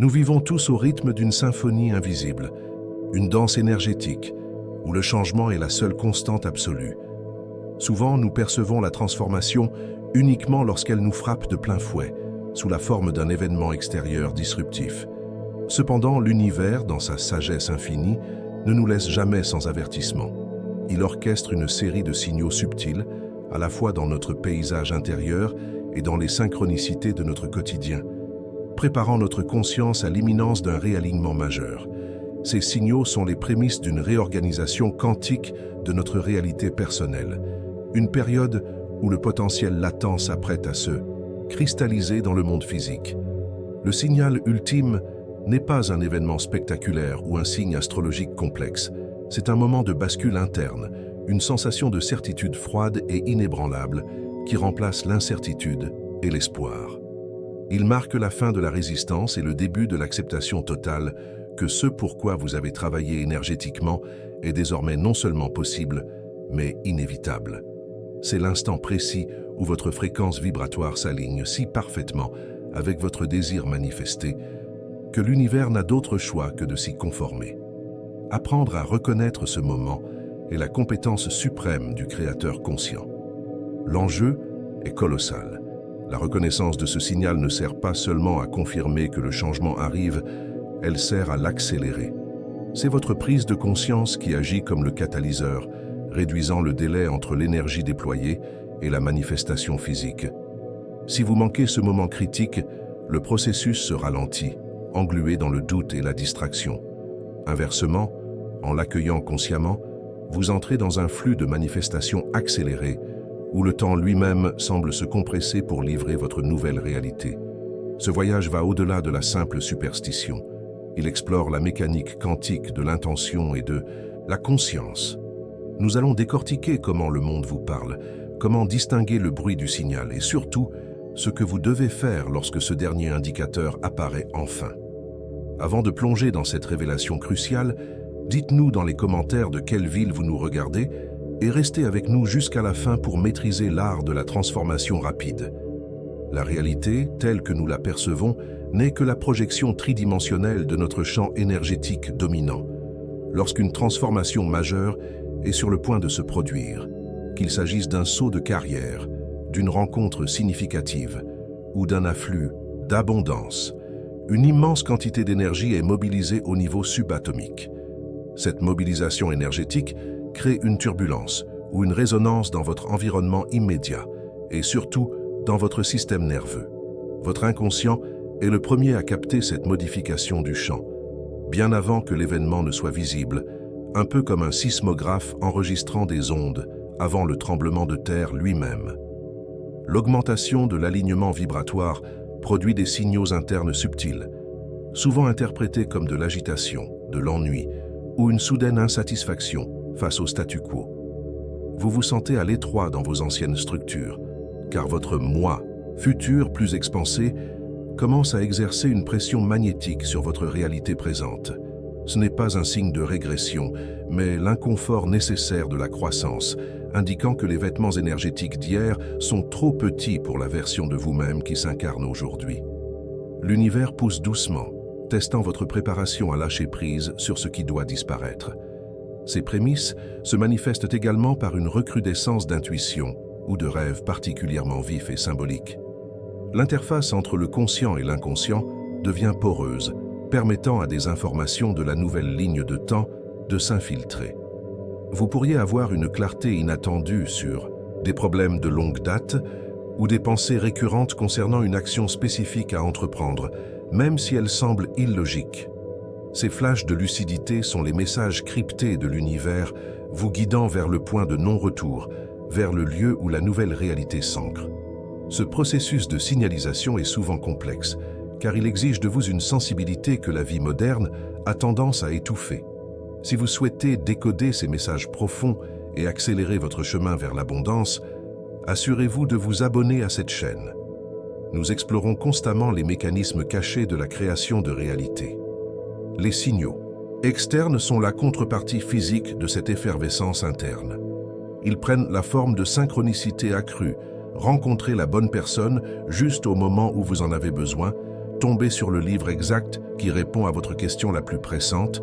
Nous vivons tous au rythme d'une symphonie invisible, une danse énergétique, où le changement est la seule constante absolue. Souvent, nous percevons la transformation uniquement lorsqu'elle nous frappe de plein fouet, sous la forme d'un événement extérieur disruptif. Cependant, l'univers, dans sa sagesse infinie, ne nous laisse jamais sans avertissement. Il orchestre une série de signaux subtils, à la fois dans notre paysage intérieur et dans les synchronicités de notre quotidien, préparant notre conscience à l'imminence d'un réalignement majeur. Ces signaux sont les prémices d'une réorganisation quantique de notre réalité personnelle, une période où le potentiel latent s'apprête à se cristalliser dans le monde physique. Le signal ultime n'est pas un événement spectaculaire ou un signe astrologique complexe. C'est un moment de bascule interne, une sensation de certitude froide et inébranlable qui remplace l'incertitude et l'espoir. Il marque la fin de la résistance et le début de l'acceptation totale que ce pourquoi vous avez travaillé énergétiquement est désormais non seulement possible, mais inévitable. C'est l'instant précis où votre fréquence vibratoire s'aligne si parfaitement avec votre désir manifesté que l'univers n'a d'autre choix que de s'y conformer. Apprendre à reconnaître ce moment est la compétence suprême du créateur conscient. L'enjeu est colossal. La reconnaissance de ce signal ne sert pas seulement à confirmer que le changement arrive, elle sert à l'accélérer. C'est votre prise de conscience qui agit comme le catalyseur, réduisant le délai entre l'énergie déployée et la manifestation physique. Si vous manquez ce moment critique, le processus se ralentit, englué dans le doute et la distraction. Inversement, en l'accueillant consciemment, vous entrez dans un flux de manifestations accélérées, où le temps lui-même semble se compresser pour livrer votre nouvelle réalité. Ce voyage va au-delà de la simple superstition. Il explore la mécanique quantique de l'intention et de la conscience. Nous allons décortiquer comment le monde vous parle, comment distinguer le bruit du signal et surtout, ce que vous devez faire lorsque ce dernier indicateur apparaît enfin. Avant de plonger dans cette révélation cruciale, dites-nous dans les commentaires de quelle ville vous nous regardez et restez avec nous jusqu'à la fin pour maîtriser l'art de la transformation rapide. La réalité, telle que nous la percevons, n'est que la projection tridimensionnelle de notre champ énergétique dominant. Lorsqu'une transformation majeure est sur le point de se produire, qu'il s'agisse d'un saut de carrière, d'une rencontre significative ou d'un afflux d'abondance, une immense quantité d'énergie est mobilisée au niveau subatomique. Cette mobilisation énergétique crée une turbulence ou une résonance dans votre environnement immédiat et surtout dans votre système nerveux. Votre inconscient est le premier à capter cette modification du champ, bien avant que l'événement ne soit visible, un peu comme un sismographe enregistrant des ondes avant le tremblement de terre lui-même. L'augmentation de l'alignement vibratoire produit des signaux internes subtils, souvent interprétés comme de l'agitation, de l'ennui ou une soudaine insatisfaction face au statu quo. Vous vous sentez à l'étroit dans vos anciennes structures, car votre moi, futur plus expansé, commence à exercer une pression magnétique sur votre réalité présente. Ce n'est pas un signe de régression, mais l'inconfort nécessaire de la croissance, indiquant que les vêtements énergétiques d'hier sont trop petits pour la version de vous-même qui s'incarne aujourd'hui. L'univers pousse doucement, testant votre préparation à lâcher prise sur ce qui doit disparaître. Ces prémices se manifestent également par une recrudescence d'intuition ou de rêves particulièrement vifs et symboliques. L'interface entre le conscient et l'inconscient devient poreuse, permettant à des informations de la nouvelle ligne de temps de s'infiltrer. Vous pourriez avoir une clarté inattendue sur des problèmes de longue date ou des pensées récurrentes concernant une action spécifique à entreprendre, même si elle semble illogique. Ces flashs de lucidité sont les messages cryptés de l'univers, vous guidant vers le point de non-retour, vers le lieu où la nouvelle réalité s'ancre. Ce processus de signalisation est souvent complexe, car il exige de vous une sensibilité que la vie moderne a tendance à étouffer. Si vous souhaitez décoder ces messages profonds et accélérer votre chemin vers l'abondance, assurez-vous de vous abonner à cette chaîne. Nous explorons constamment les mécanismes cachés de la création de réalité. Les signaux externes sont la contrepartie physique de cette effervescence interne. Ils prennent la forme de synchronicité accrue, rencontrer la bonne personne juste au moment où vous en avez besoin, tomber sur le livre exact qui répond à votre question la plus pressante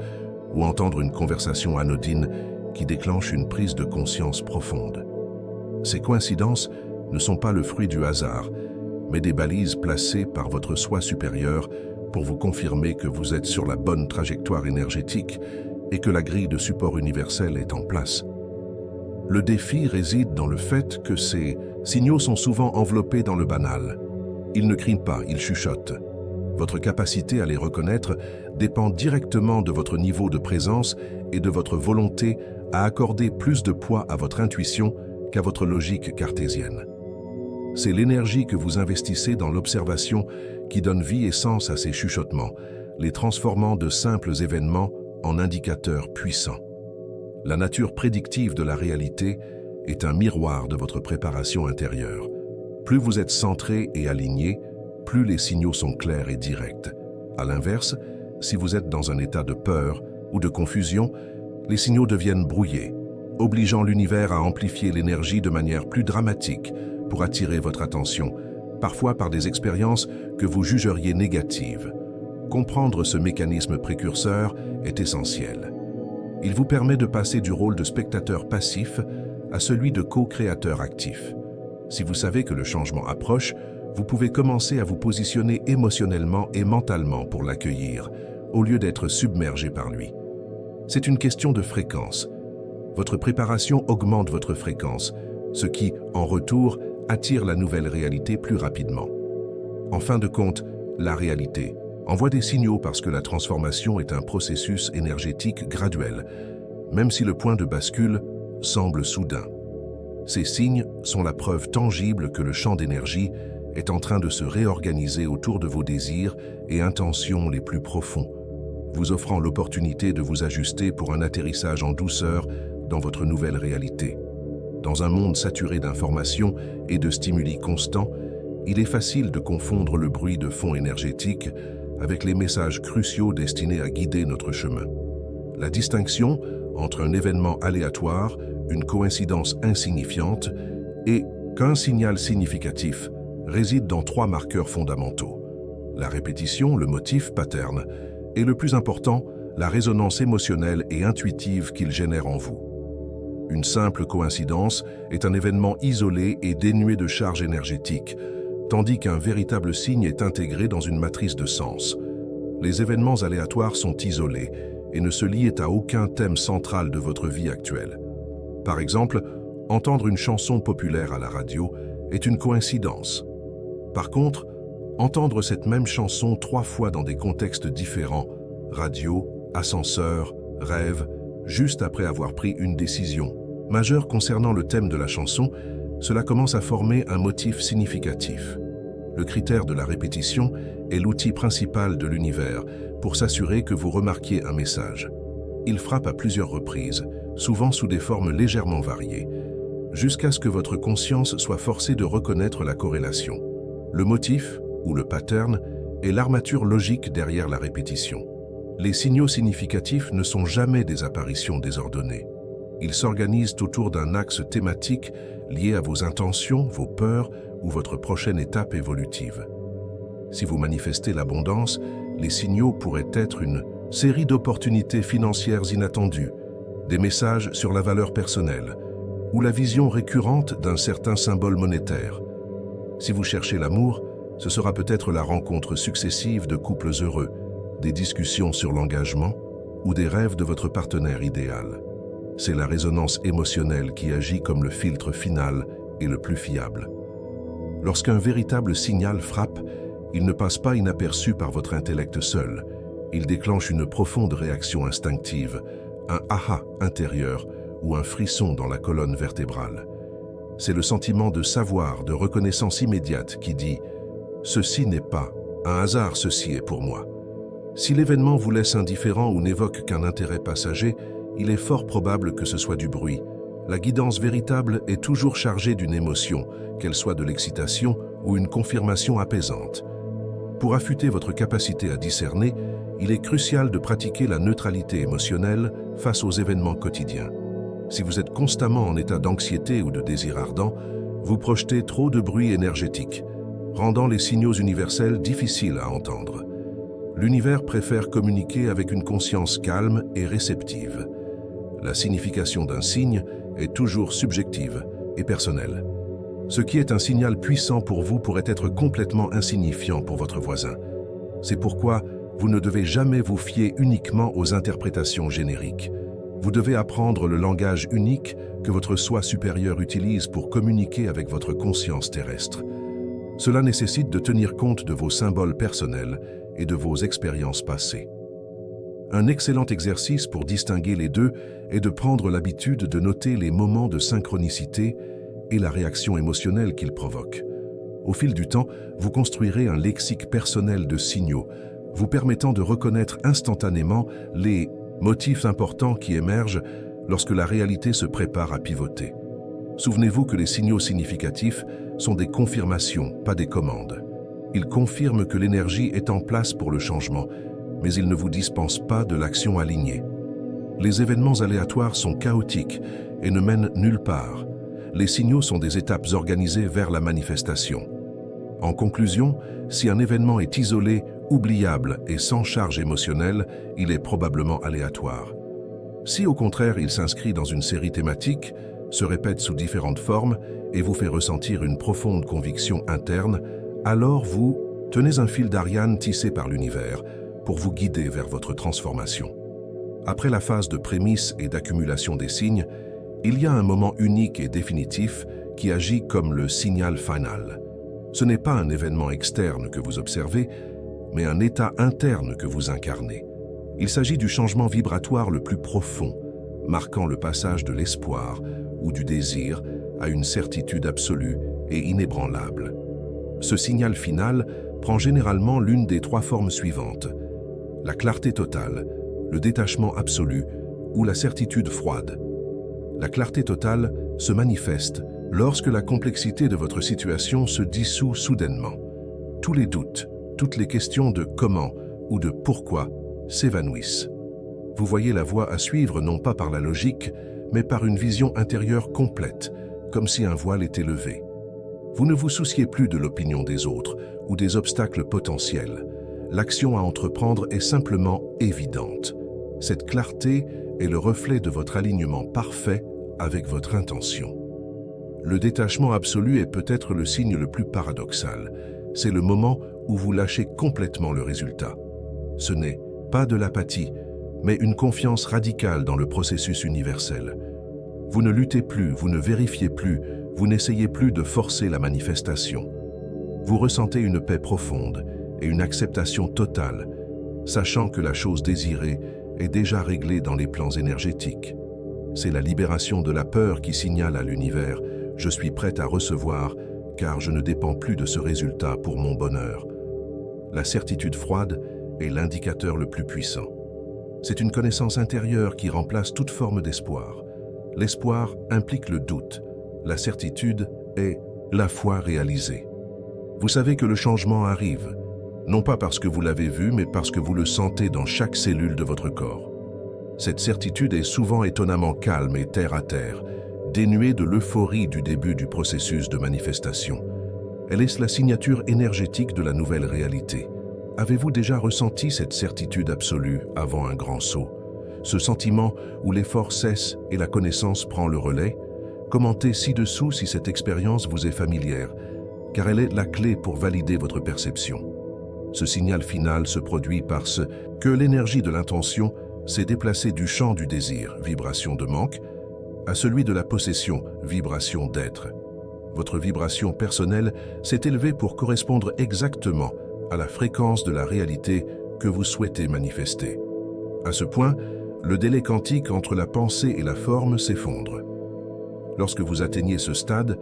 ou entendre une conversation anodine qui déclenche une prise de conscience profonde. Ces coïncidences ne sont pas le fruit du hasard, mais des balises placées par votre soi supérieur pour vous confirmer que vous êtes sur la bonne trajectoire énergétique et que la grille de support universel est en place. Le défi réside dans le fait que ces signaux sont souvent enveloppés dans le banal. Ils ne crient pas, ils chuchotent. Votre capacité à les reconnaître dépend directement de votre niveau de présence et de votre volonté à accorder plus de poids à votre intuition qu'à votre logique cartésienne. C'est l'énergie que vous investissez dans l'observation qui donne vie et sens à ces chuchotements, les transformant de simples événements en indicateurs puissants. La nature prédictive de la réalité est un miroir de votre préparation intérieure. Plus vous êtes centré et aligné, plus les signaux sont clairs et directs. À l'inverse, si vous êtes dans un état de peur ou de confusion, les signaux deviennent brouillés, obligeant l'univers à amplifier l'énergie de manière plus dramatique pour attirer votre attention, parfois par des expériences que vous jugeriez négatives. Comprendre ce mécanisme précurseur est essentiel. Il vous permet de passer du rôle de spectateur passif à celui de co-créateur actif. Si vous savez que le changement approche, vous pouvez commencer à vous positionner émotionnellement et mentalement pour l'accueillir, au lieu d'être submergé par lui. C'est une question de fréquence. Votre préparation augmente votre fréquence, ce qui, en retour, attire la nouvelle réalité plus rapidement. En fin de compte, la réalité envoie des signaux parce que la transformation est un processus énergétique graduel, même si le point de bascule semble soudain. Ces signes sont la preuve tangible que le champ d'énergie est en train de se réorganiser autour de vos désirs et intentions les plus profonds, vous offrant l'opportunité de vous ajuster pour un atterrissage en douceur dans votre nouvelle réalité. Dans un monde saturé d'informations et de stimuli constants, il est facile de confondre le bruit de fond énergétique avec les messages cruciaux destinés à guider notre chemin. La distinction entre un événement aléatoire, une coïncidence insignifiante et qu'un signal significatif réside dans 3 marqueurs fondamentaux: la répétition, le motif, pattern, et le plus important, la résonance émotionnelle et intuitive qu'il génère en vous. Une simple coïncidence est un événement isolé et dénué de charge énergétique, tandis qu'un véritable signe est intégré dans une matrice de sens. Les événements aléatoires sont isolés et ne se lient à aucun thème central de votre vie actuelle. Par exemple, entendre une chanson populaire à la radio est une coïncidence. Par contre, entendre cette même chanson 3 fois dans des contextes différents, radio, ascenseur, rêve, juste après avoir pris une décision majeure concernant le thème de la chanson, cela commence à former un motif significatif. Le critère de la répétition est l'outil principal de l'univers pour s'assurer que vous remarquiez un message. Il frappe à plusieurs reprises, souvent sous des formes légèrement variées, jusqu'à ce que votre conscience soit forcée de reconnaître la corrélation. Le motif, ou le pattern, est l'armature logique derrière la répétition. Les signaux significatifs ne sont jamais des apparitions désordonnées. Ils s'organisent autour d'un axe thématique lié à vos intentions, vos peurs ou votre prochaine étape évolutive. Si vous manifestez l'abondance, les signaux pourraient être une série d'opportunités financières inattendues, des messages sur la valeur personnelle ou la vision récurrente d'un certain symbole monétaire. Si vous cherchez l'amour, ce sera peut-être la rencontre successive de couples heureux, des discussions sur l'engagement ou des rêves de votre partenaire idéal. C'est la résonance émotionnelle qui agit comme le filtre final et le plus fiable. Lorsqu'un véritable signal frappe, il ne passe pas inaperçu par votre intellect seul. Il déclenche une profonde réaction instinctive, un « aha » intérieur ou un frisson dans la colonne vertébrale. C'est le sentiment de savoir, de reconnaissance immédiate qui dit « Ceci n'est pas un hasard, ceci est pour moi ». Si l'événement vous laisse indifférent ou n'évoque qu'un intérêt passager, il est fort probable que ce soit du bruit. La guidance véritable est toujours chargée d'une émotion, qu'elle soit de l'excitation ou une confirmation apaisante. Pour affûter votre capacité à discerner, il est crucial de pratiquer la neutralité émotionnelle face aux événements quotidiens. Si vous êtes constamment en état d'anxiété ou de désir ardent, vous projetez trop de bruit énergétique. rendant les signaux universels difficiles à entendre. L'univers préfère communiquer avec une conscience calme et réceptive. La signification d'un signe est toujours subjective et personnelle. Ce qui est un signal puissant pour vous pourrait être complètement insignifiant pour votre voisin. C'est pourquoi vous ne devez jamais vous fier uniquement aux interprétations génériques. Vous devez apprendre le langage unique que votre soi supérieur utilise pour communiquer avec votre conscience terrestre. Cela nécessite de tenir compte de vos symboles personnels et de vos expériences passées. Un excellent exercice pour distinguer les deux est de prendre l'habitude de noter les moments de synchronicité et la réaction émotionnelle qu'ils provoquent. Au fil du temps, vous construirez un lexique personnel de signaux, vous permettant de reconnaître instantanément les motifs importants qui émergent lorsque la réalité se prépare à pivoter. Souvenez-vous que les signaux significatifs sont des confirmations, pas des commandes. Ils confirment que l'énergie est en place pour le changement, mais ils ne vous dispensent pas de l'action alignée. Les événements aléatoires sont chaotiques et ne mènent nulle part. Les signaux sont des étapes organisées vers la manifestation. En conclusion, si un événement est isolé, oubliable et sans charge émotionnelle, il est probablement aléatoire. Si au contraire il s'inscrit dans une série thématique, se répète sous différentes formes et vous fait ressentir une profonde conviction interne, alors vous tenez un fil d'Ariane tissé par l'univers pour vous guider vers votre transformation. Après la phase de prémisse et d'accumulation des signes, il y a un moment unique et définitif qui agit comme le signal final. Ce n'est pas un événement externe que vous observez, mais un état interne que vous incarnez. Il s'agit du changement vibratoire le plus profond, marquant le passage de l'espoir ou du désir à une certitude absolue et inébranlable. Ce signal final prend généralement l'une des trois formes suivantes: la clarté totale, le détachement absolu ou la certitude froide. La clarté totale se manifeste lorsque la complexité de votre situation se dissout soudainement. Tous les doutes, toutes les questions de comment ou de pourquoi s'évanouissent. Vous voyez la voie à suivre non pas par la logique, mais par une vision intérieure complète, comme si un voile était levé. Vous ne vous souciez plus de l'opinion des autres ou des obstacles potentiels. L'action à entreprendre est simplement évidente. Cette clarté est le reflet de votre alignement parfait avec votre intention. Le détachement absolu est peut-être le signe le plus paradoxal. C'est le moment où vous lâchez complètement le résultat. Ce n'est pas de l'apathie, mais une confiance radicale dans le processus universel. Vous ne luttez plus, vous ne vérifiez plus, vous n'essayez plus de forcer la manifestation. Vous ressentez une paix profonde et une acceptation totale, sachant que la chose désirée est déjà réglée dans les plans énergétiques. C'est la libération de la peur qui signale à l'univers « Je suis prête à recevoir, car je ne dépends plus de ce résultat pour mon bonheur ». La certitude froide est l'indicateur le plus puissant. C'est une connaissance intérieure qui remplace toute forme d'espoir. L'espoir implique le doute. La certitude est la foi réalisée. Vous savez que le changement arrive, non pas parce que vous l'avez vu, mais parce que vous le sentez dans chaque cellule de votre corps. Cette certitude est souvent étonnamment calme et terre à terre, dénuée de l'euphorie du début du processus de manifestation. Elle est la signature énergétique de la nouvelle réalité. Avez-vous déjà ressenti cette certitude absolue avant un grand saut? Ce sentiment où l'effort cesse et la connaissance prend le relais? Commentez ci-dessous si cette expérience vous est familière, car elle est la clé pour valider votre perception. Ce signal final se produit parce que l'énergie de l'intention s'est déplacée du champ du désir, vibration de manque, à celui de la possession, vibration d'être. Votre vibration personnelle s'est élevée pour correspondre exactement à la fréquence de la réalité que vous souhaitez manifester. À ce point, le délai quantique entre la pensée et la forme s'effondre. Lorsque vous atteignez ce stade,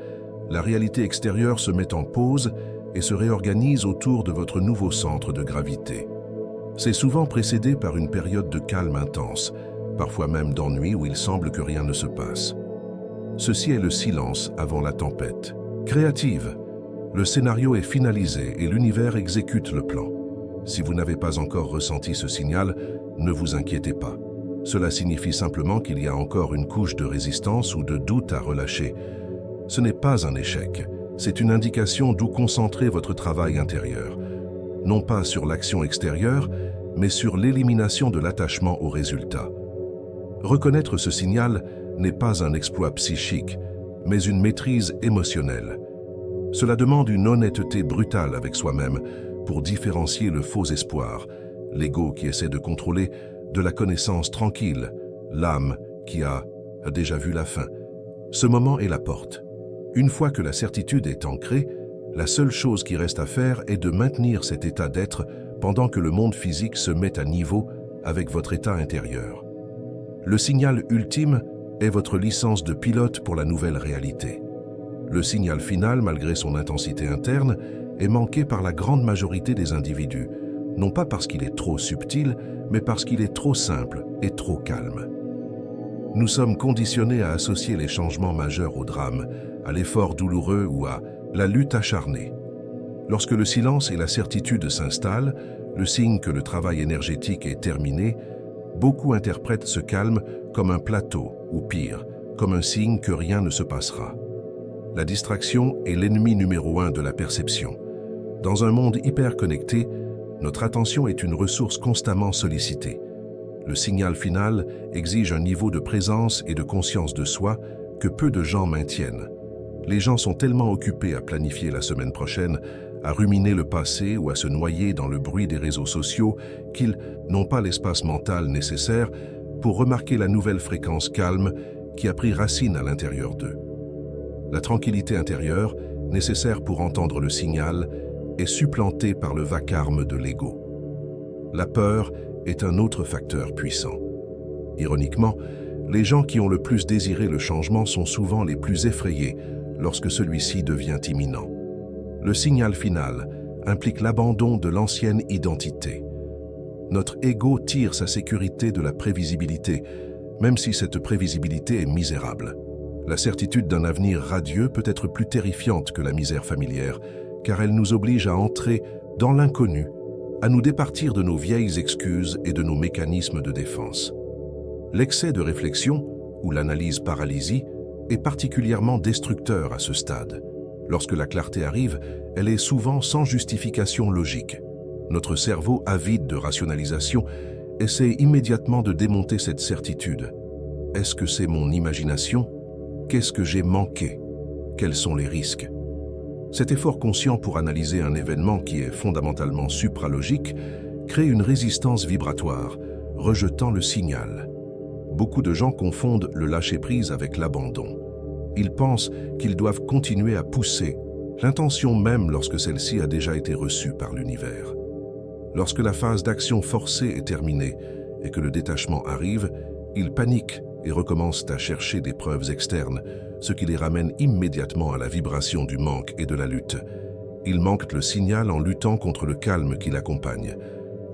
la réalité extérieure se met en pause et se réorganise autour de votre nouveau centre de gravité. C'est souvent précédé par une période de calme intense, parfois même d'ennui où il semble que rien ne se passe. Ceci est le silence avant la tempête. Créative. Le scénario est finalisé et l'univers exécute le plan. Si vous n'avez pas encore ressenti ce signal, ne vous inquiétez pas. Cela signifie simplement qu'il y a encore une couche de résistance ou de doute à relâcher. Ce n'est pas un échec, C'est une indication d'où concentrer votre travail intérieur, non pas sur l'action extérieure, mais sur l'élimination de l'attachement au résultat. Reconnaître ce signal n'est pas un exploit psychique, mais une maîtrise émotionnelle. Cela demande une honnêteté brutale avec soi-même pour différencier le faux espoir, l'ego qui essaie de contrôler, de la connaissance tranquille, l'âme qui a déjà vu la fin. Ce moment est la porte. Une fois que la certitude est ancrée, la seule chose qui reste à faire est de maintenir cet état d'être pendant que le monde physique se met à niveau avec votre état intérieur. Le signal ultime est votre licence de pilote pour la nouvelle réalité. Le signal final, malgré son intensité interne, est manqué par la grande majorité des individus, non pas parce qu'il est trop subtil, mais parce qu'il est trop simple et trop calme. Nous sommes conditionnés à associer les changements majeurs au drame, à l'effort douloureux ou à la lutte acharnée. Lorsque le silence et la certitude s'installent, le signe que le travail énergétique est terminé, beaucoup interprètent ce calme comme un plateau, ou pire, comme un signe que rien ne se passera. La distraction est l'ennemi numéro 1 de la perception. Dans un monde hyper connecté, notre attention est une ressource constamment sollicitée. Le signal final exige un niveau de présence et de conscience de soi que peu de gens maintiennent. Les gens sont tellement occupés à planifier la semaine prochaine, à ruminer le passé ou à se noyer dans le bruit des réseaux sociaux qu'ils n'ont pas l'espace mental nécessaire pour remarquer la nouvelle fréquence calme qui a pris racine à l'intérieur d'eux. La tranquillité intérieure, nécessaire pour entendre le signal, est supplantée par le vacarme de l'ego. La peur est un autre facteur puissant. Ironiquement, les gens qui ont le plus désiré le changement sont souvent les plus effrayés lorsque celui-ci devient imminent. Le signal final implique l'abandon de l'ancienne identité. Notre ego tire sa sécurité de la prévisibilité, même si cette prévisibilité est misérable. La certitude d'un avenir radieux peut être plus terrifiante que la misère familière, car elle nous oblige à entrer dans l'inconnu, à nous départir de nos vieilles excuses et de nos mécanismes de défense. L'excès de réflexion, ou l'analyse paralysie, est particulièrement destructeur à ce stade. Lorsque la clarté arrive, elle est souvent sans justification logique. Notre cerveau, avide de rationalisation, essaie immédiatement de démonter cette certitude. Est-ce que c'est mon imagination? Qu'est-ce que j'ai manqué? Quels sont les risques? Cet effort conscient pour analyser un événement qui est fondamentalement supralogique crée une résistance vibratoire, rejetant le signal. Beaucoup de gens confondent le lâcher-prise avec l'abandon. Ils pensent qu'ils doivent continuer à pousser, l'intention même lorsque celle-ci a déjà été reçue par l'univers. Lorsque la phase d'action forcée est terminée et que le détachement arrive, ils paniquent et recommencent à chercher des preuves externes, ce qui les ramène immédiatement à la vibration du manque et de la lutte. Ils manquent le signal en luttant contre le calme qui l'accompagne.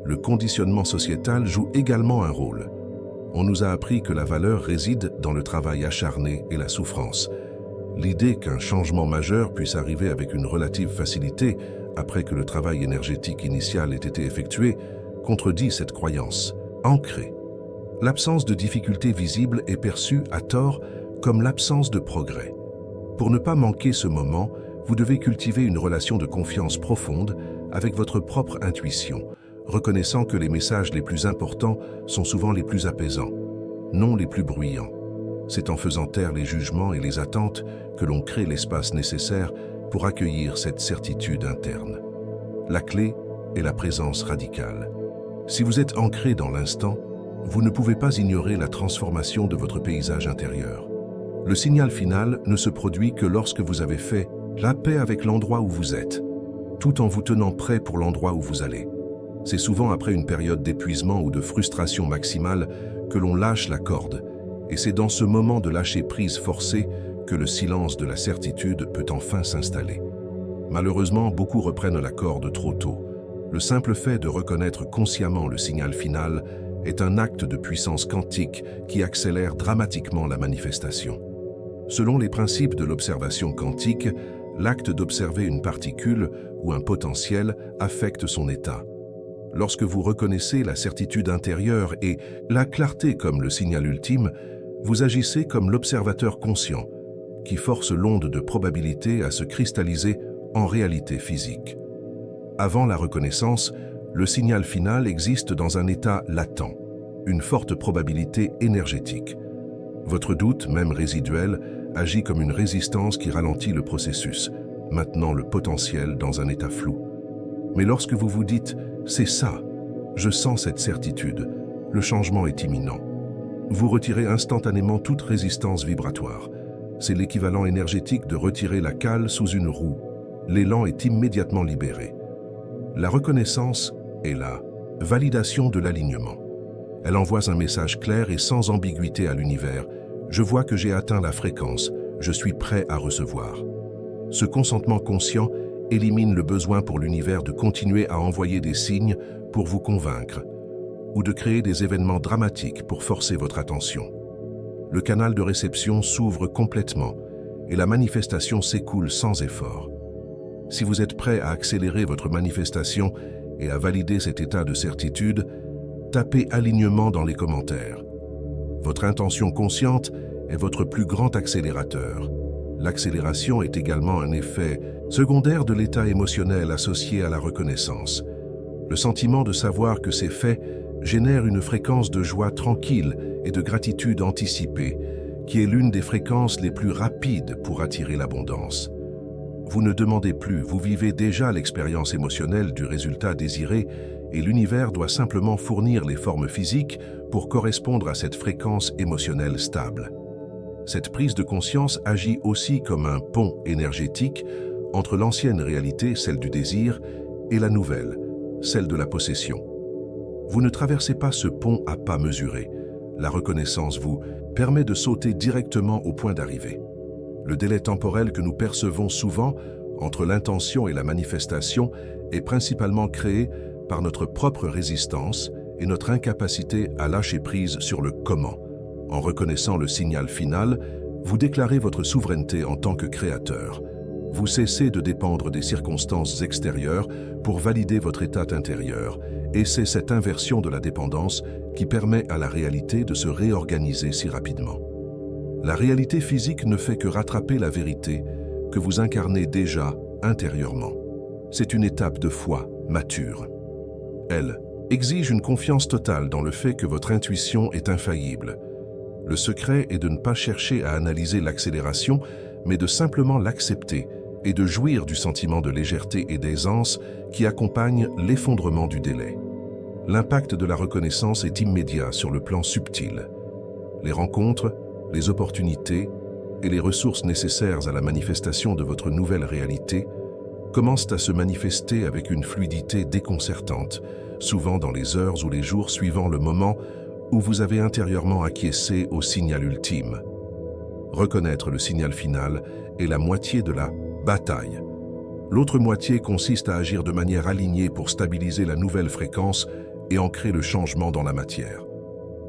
Le conditionnement sociétal joue également un rôle. On nous a appris que la valeur réside dans le travail acharné et la souffrance. L'idée qu'un changement majeur puisse arriver avec une relative facilité après que le travail énergétique initial ait été effectué contredit cette croyance, ancrée. L'absence de difficultés visibles est perçue à tort comme l'absence de progrès. Pour ne pas manquer ce moment, vous devez cultiver une relation de confiance profonde avec votre propre intuition, reconnaissant que les messages les plus importants sont souvent les plus apaisants, non les plus bruyants. C'est en faisant taire les jugements et les attentes que l'on crée l'espace nécessaire pour accueillir cette certitude interne. La clé est la présence radicale. Si vous êtes ancré dans l'instant, vous ne pouvez pas ignorer la transformation de votre paysage intérieur. Le signal final ne se produit que lorsque vous avez fait la paix avec l'endroit où vous êtes, tout en vous tenant prêt pour l'endroit où vous allez. C'est souvent après une période d'épuisement ou de frustration maximale que l'on lâche la corde, et c'est dans ce moment de lâcher prise forcée que le silence de la certitude peut enfin s'installer. Malheureusement, beaucoup reprennent la corde trop tôt. Le simple fait de reconnaître consciemment le signal final est un acte de puissance quantique qui accélère dramatiquement la manifestation. Selon les principes de l'observation quantique, l'acte d'observer une particule ou un potentiel affecte son état. Lorsque vous reconnaissez la certitude intérieure et la clarté comme le signal ultime, vous agissez comme l'observateur conscient, qui force l'onde de probabilité à se cristalliser en réalité physique. Avant la reconnaissance, le signal final existe dans un état latent, une forte probabilité énergétique. Votre doute, même résiduel, agit comme une résistance qui ralentit le processus, maintenant le potentiel dans un état flou. Mais lorsque vous vous dites « c'est ça, je sens cette certitude », le changement est imminent. Vous retirez instantanément toute résistance vibratoire. C'est l'équivalent énergétique de retirer la cale sous une roue. L'élan est immédiatement libéré. La reconnaissance est la validation de l'alignement. Elle envoie un message clair et sans ambiguïté à l'univers. Je vois que j'ai atteint la fréquence, je suis prêt à recevoir. Ce consentement conscient élimine le besoin pour l'univers de continuer à envoyer des signes pour vous convaincre ou de créer des événements dramatiques pour forcer votre attention. Le canal de réception s'ouvre complètement et la manifestation s'écoule sans effort. Si vous êtes prêt à accélérer votre manifestation et à valider cet état de certitude, tapez alignement dans les commentaires. Votre intention consciente est votre plus grand accélérateur. L'accélération est également un effet secondaire de l'état émotionnel associé à la reconnaissance. Le sentiment de savoir que c'est fait génère une fréquence de joie tranquille et de gratitude anticipée, qui est l'une des fréquences les plus rapides pour attirer l'abondance. Vous ne demandez plus, vous vivez déjà l'expérience émotionnelle du résultat désiré et l'univers doit simplement fournir les formes physiques pour correspondre à cette fréquence émotionnelle stable. Cette prise de conscience agit aussi comme un pont énergétique entre l'ancienne réalité, celle du désir, et la nouvelle, celle de la possession. Vous ne traversez pas ce pont à pas mesurés. La reconnaissance vous permet de sauter directement au point d'arrivée. Le délai temporel que nous percevons souvent entre l'intention et la manifestation est principalement créé par notre propre résistance et notre incapacité à lâcher prise sur le comment. En reconnaissant le signal final, vous déclarez votre souveraineté en tant que créateur. Vous cessez de dépendre des circonstances extérieures pour valider votre état intérieur, et c'est cette inversion de la dépendance qui permet à la réalité de se réorganiser si rapidement. La réalité physique ne fait que rattraper la vérité que vous incarnez déjà intérieurement. C'est une étape de foi mature. Elle exige une confiance totale dans le fait que votre intuition est infaillible. Le secret est de ne pas chercher à analyser l'accélération, mais de simplement l'accepter et de jouir du sentiment de légèreté et d'aisance qui accompagne l'effondrement du délai. L'impact de la reconnaissance est immédiat sur le plan subtil. Les rencontres, les opportunités et les ressources nécessaires à la manifestation de votre nouvelle réalité commencent à se manifester avec une fluidité déconcertante, souvent dans les heures ou les jours suivant le moment où vous avez intérieurement acquiescé au signal ultime. Reconnaître le signal final est la moitié de la bataille. L'autre moitié consiste à agir de manière alignée pour stabiliser la nouvelle fréquence et ancrer le changement dans la matière.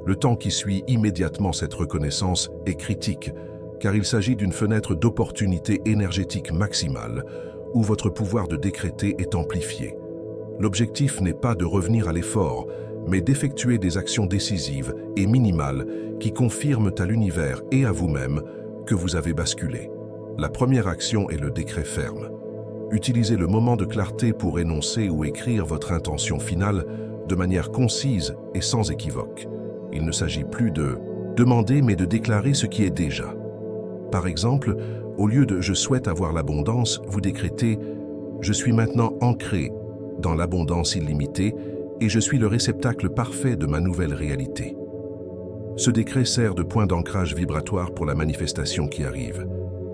Le temps qui suit immédiatement cette reconnaissance est critique, car il s'agit d'une fenêtre d'opportunité énergétique maximale, où votre pouvoir de décréter est amplifié. L'objectif n'est pas de revenir à l'effort, mais d'effectuer des actions décisives et minimales qui confirment à l'univers et à vous-même que vous avez basculé. La première action est le décret ferme. Utilisez le moment de clarté pour énoncer ou écrire votre intention finale de manière concise et sans équivoque. Il ne s'agit plus de demander, mais de déclarer ce qui est déjà. Par exemple, au lieu de « je souhaite avoir l'abondance », vous décrétez « je suis maintenant ancré dans l'abondance illimitée et je suis le réceptacle parfait de ma nouvelle réalité ». Ce décret sert de point d'ancrage vibratoire pour la manifestation qui arrive.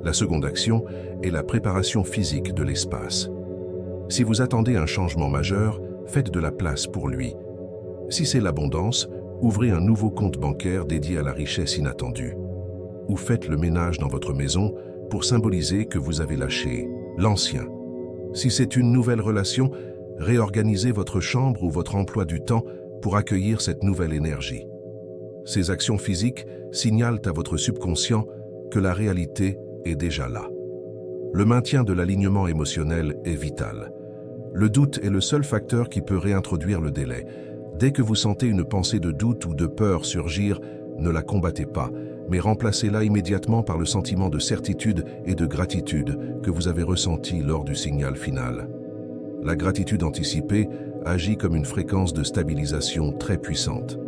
La seconde action est la préparation physique de l'espace. Si vous attendez un changement majeur, faites de la place pour lui. Si c'est l'abondance, ouvrez un nouveau compte bancaire dédié à la richesse inattendue. Ou faites le ménage dans votre maison pour symboliser que vous avez lâché l'ancien. Si c'est une nouvelle relation, réorganisez votre chambre ou votre emploi du temps pour accueillir cette nouvelle énergie. Ces actions physiques signalent à votre subconscient que la réalité est déjà là. Le maintien de l'alignement émotionnel est vital. Le doute est le seul facteur qui peut réintroduire le délai. Dès que vous sentez une pensée de doute ou de peur surgir, Ne la combattez pas, mais remplacez-la immédiatement par le sentiment de certitude et de gratitude que vous avez ressenti lors du signal final. La gratitude anticipée agit comme une fréquence de stabilisation très puissante.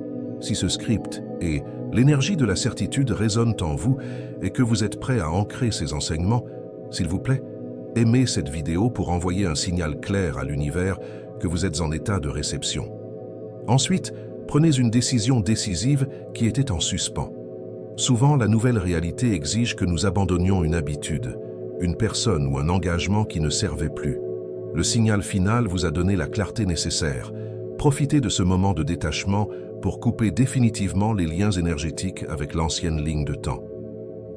Si ce script et l'énergie de la certitude résonnent en vous et que vous êtes prêt à ancrer ces enseignements, s'il vous plaît, aimez cette vidéo pour envoyer un signal clair à l'univers que vous êtes en état de réception. Ensuite, prenez une décision décisive qui était en suspens. Souvent, la nouvelle réalité exige que nous abandonnions une habitude, une personne ou un engagement qui ne servait plus. Le signal final vous a donné la clarté nécessaire. Profitez de ce moment de détachement pour couper définitivement les liens énergétiques avec l'ancienne ligne de temps.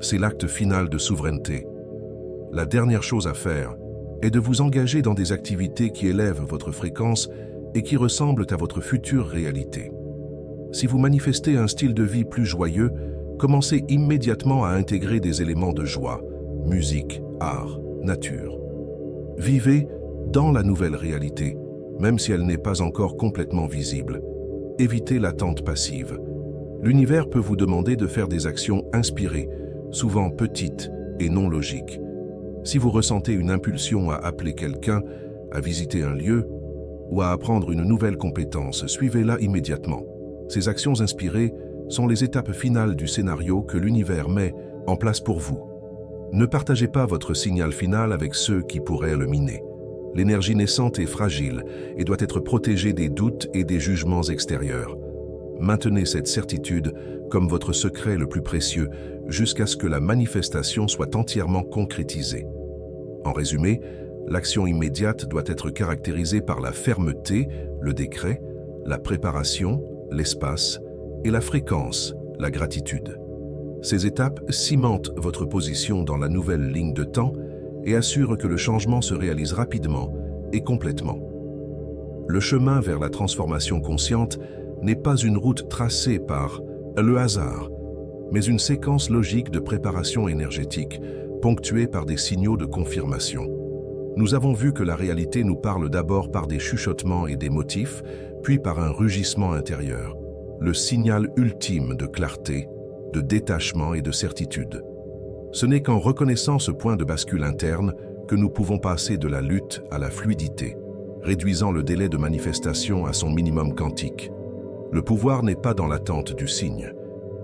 C'est l'acte final de souveraineté. La dernière chose à faire est de vous engager dans des activités qui élèvent votre fréquence et qui ressemblent à votre future réalité. Si vous manifestez un style de vie plus joyeux, commencez immédiatement à intégrer des éléments de joie, musique, art, nature. Vivez dans la nouvelle réalité, même si elle n'est pas encore complètement visible. Évitez l'attente passive. L'univers peut vous demander de faire des actions inspirées, souvent petites et non logiques. Si vous ressentez une impulsion à appeler quelqu'un, à visiter un lieu ou à apprendre une nouvelle compétence, suivez-la immédiatement. Ces actions inspirées sont les étapes finales du scénario que l'univers met en place pour vous. Ne partagez pas votre signal final avec ceux qui pourraient le miner. L'énergie naissante est fragile et doit être protégée des doutes et des jugements extérieurs. Maintenez cette certitude comme votre secret le plus précieux jusqu'à ce que la manifestation soit entièrement concrétisée. En résumé, l'action immédiate doit être caractérisée par la fermeté, le décret, la préparation, l'espace et la fréquence, la gratitude. Ces étapes cimentent votre position dans la nouvelle ligne de temps et assurent que le changement se réalise rapidement et complètement. Le chemin vers la transformation consciente n'est pas une route tracée par le hasard, mais une séquence logique de préparation énergétique, ponctuée par des signaux de confirmation. Nous avons vu que la réalité nous parle d'abord par des chuchotements et des motifs, puis par un rugissement intérieur, le signal ultime de clarté, de détachement et de certitude. Ce n'est qu'en reconnaissant ce point de bascule interne que nous pouvons passer de la lutte à la fluidité, réduisant le délai de manifestation à son minimum quantique. Le pouvoir n'est pas dans l'attente du signe,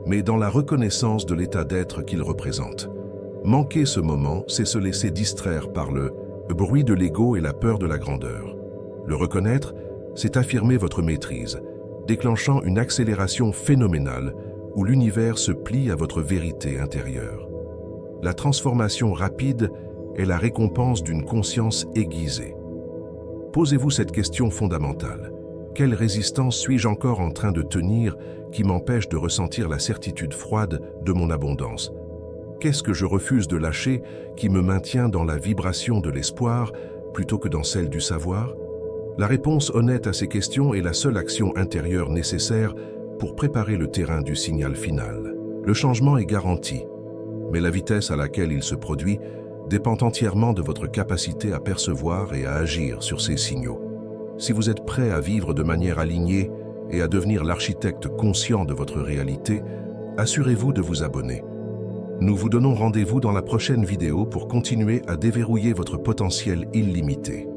mais dans la reconnaissance de l'état d'être qu'il représente. Manquer ce moment, c'est se laisser distraire par le bruit de l'ego et la peur de la grandeur. Le reconnaître, c'est affirmer votre maîtrise, déclenchant une accélération phénoménale où l'univers se plie à votre vérité intérieure. La transformation rapide est la récompense d'une conscience aiguisée. Posez-vous cette question fondamentale. Quelle résistance suis-je encore en train de tenir qui m'empêche de ressentir la certitude froide de mon abondance? Qu'est-ce que je refuse de lâcher qui me maintient dans la vibration de l'espoir plutôt que dans celle du savoir? La réponse honnête à ces questions est la seule action intérieure nécessaire pour préparer le terrain du signal final. Le changement est garanti, mais la vitesse à laquelle il se produit dépend entièrement de votre capacité à percevoir et à agir sur ces signaux. Si vous êtes prêt à vivre de manière alignée et à devenir l'architecte conscient de votre réalité, assurez-vous de vous abonner. Nous vous donnons rendez-vous dans la prochaine vidéo pour continuer à déverrouiller votre potentiel illimité.